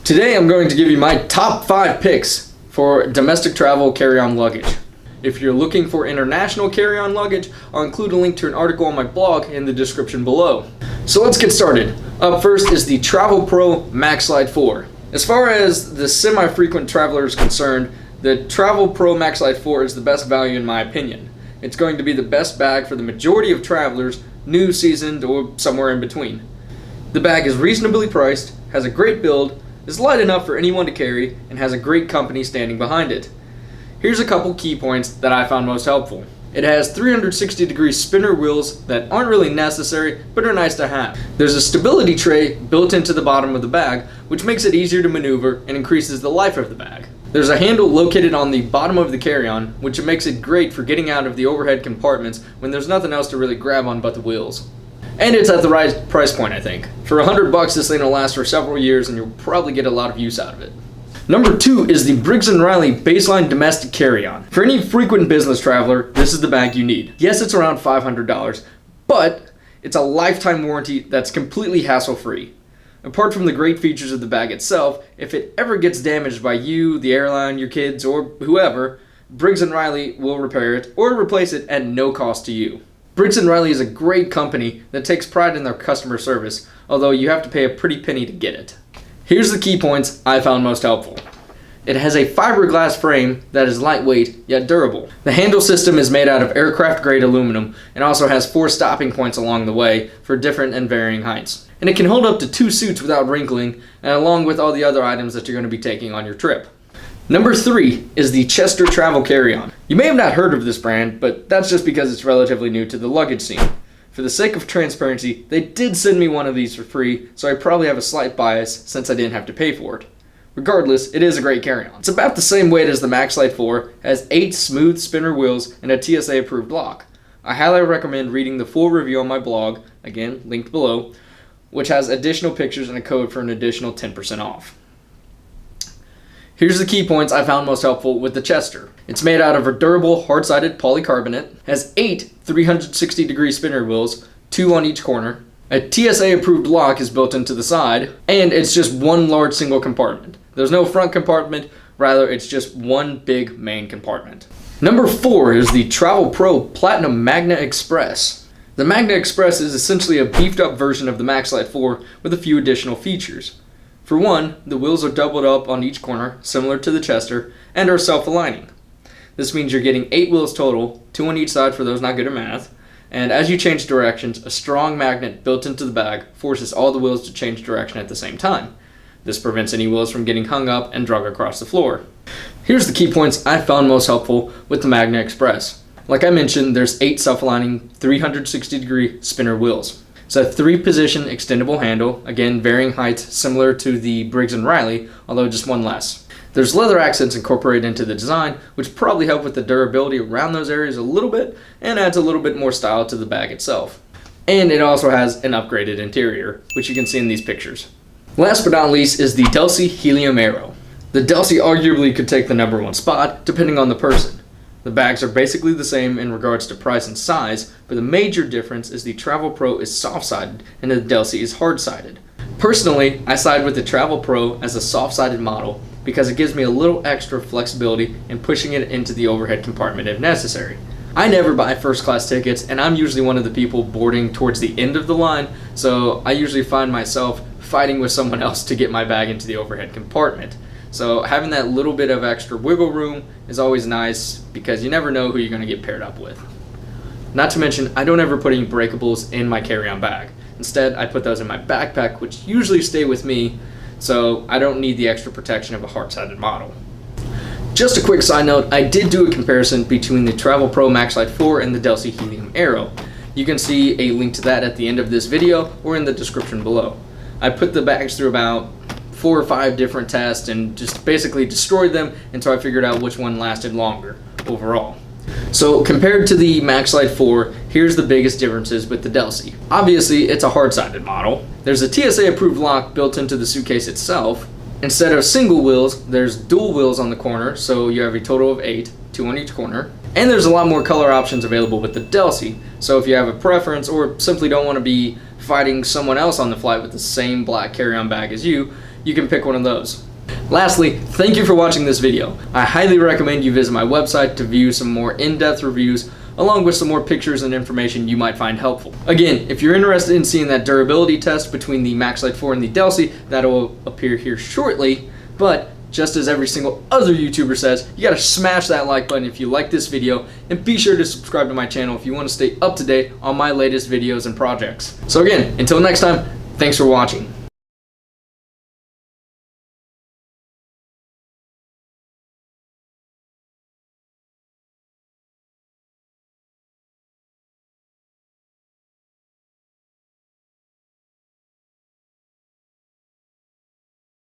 Today I'm going to give you my top 5 picks for domestic travel carry-on luggage. If you're looking for international carry-on luggage, I'll include a link to an article on my blog in the description below. So let's get started. Up first is the TravelPro Maxlite 4. As far as the semi-frequent traveler is concerned, the TravelPro Maxlite 4 is the best value in my opinion. It's going to be the best bag for the majority of travelers, new, seasoned, or somewhere in between. The bag is reasonably priced, has a great build, is light enough for anyone to carry, and has a great company standing behind it. Here's a couple key points that I found most helpful. It has 360-degree spinner wheels that aren't really necessary, but are nice to have. There's a stability tray built into the bottom of the bag, which makes it easier to maneuver and increases the life of the bag. There's a handle located on the bottom of the carry-on, which makes it great for getting out of the overhead compartments when there's nothing else to really grab on but the wheels. And it's at the right price point, I think. For $100, this thing will last for several years and you'll probably get a lot of use out of it. Number 2 is the Briggs & Riley Baseline Domestic Carry-On. For any frequent business traveler, this is the bag you need. Yes, it's around $500, but it's a lifetime warranty that's completely hassle-free. Apart from the great features of the bag itself, if it ever gets damaged by you, the airline, your kids, or whoever, Briggs & Riley will repair it or replace it at no cost to you. Briggs & Riley is a great company that takes pride in their customer service, although you have to pay a pretty penny to get it. Here's the key points I found most helpful. It has a fiberglass frame that is lightweight yet durable. The handle system is made out of aircraft-grade aluminum and also has 4 stopping points along the way for different and varying heights. And it can hold up to 2 suits without wrinkling, and along with all the other items that you're going to be taking on your trip. Number 3 is the Chester Travel Carry-On. You may have not heard of this brand, but that's just because it's relatively new to the luggage scene. For the sake of transparency, they did send me one of these for free, so I probably have a slight bias since I didn't have to pay for it. Regardless, it is a great carry-on. It's about the same weight as the Maxlite 4, has 8 smooth spinner wheels, and a TSA approved lock. I highly recommend reading the full review on my blog, again, linked below, which has additional pictures and a code for an additional 10% off. Here's the key points I found most helpful with the Chester. It's made out of a durable, hard-sided polycarbonate, has 8 360-degree spinner wheels, 2 on each corner. A TSA-approved lock is built into the side, and it's just one large single compartment. There's no front compartment, rather it's just one big main compartment. Number 4 is the TravelPro Platinum Magna Express. The Magna Express is essentially a beefed-up version of the Maxlite 4 with a few additional features. For one, the wheels are doubled up on each corner, similar to the Chester, and are self-aligning. This means you're getting 8 wheels total, 2 on each side for those not good at math, and as you change directions, a strong magnet built into the bag forces all the wheels to change direction at the same time. This prevents any wheels from getting hung up and drug across the floor. Here's the key points I found most helpful with the Magna Express. Like I mentioned, there's 8 self-aligning 360-degree spinner wheels. It's a 3-position extendable handle, again varying heights similar to the Briggs & Riley, although just one less. There's leather accents incorporated into the design, which probably help with the durability around those areas a little bit and adds a little bit more style to the bag itself. And it also has an upgraded interior, which you can see in these pictures. Last but not least is the Delsey Helium Aero. The Delsey arguably could take the number 1 spot, depending on the person. The bags are basically the same in regards to price and size, but the major difference is the TravelPro is soft-sided and the Delsey is hard-sided. Personally, I side with the TravelPro as a soft-sided model because it gives me a little extra flexibility in pushing it into the overhead compartment if necessary. I never buy first-class tickets, and I'm usually one of the people boarding towards the end of the line, so I usually find myself fighting with someone else to get my bag into the overhead compartment. So having that little bit of extra wiggle room is always nice because you never know who you're going to get paired up with. Not to mention, I don't ever put any breakables in my carry-on bag. Instead, I put those in my backpack, which usually stay with me, so I don't need the extra protection of a hard-sided model. Just a quick side note, I did do a comparison between the TravelPro Maxlite 4 and the Delsey Helium Aero. You can see a link to that at the end of this video or in the description below. I put the bags through about 4 or 5 different tests and just basically destroyed them until I figured out which one lasted longer overall. So compared to the Maxlite 4, here's the biggest differences with the Delsey. Obviously, it's a hard-sided model. There's a TSA approved lock built into the suitcase itself. Instead of single wheels, there's dual wheels on the corner, so you have a total of 8, 2 on each corner. And there's a lot more color options available with the Delsey, so if you have a preference or simply don't want to be fighting someone else on the flight with the same black carry-on bag as you, you can pick one of those. Lastly, thank you for watching this video. I highly recommend you visit my website to view some more in-depth reviews along with some more pictures and information you might find helpful. Again, if you're interested in seeing that durability test between the Maxlite 4 and the Delsey, that will appear here shortly, but just as every single other YouTuber says, you gotta smash that like button if you like this video, and be sure to subscribe to my channel if you want to stay up to date on my latest videos and projects. So again, until next time, thanks for watching.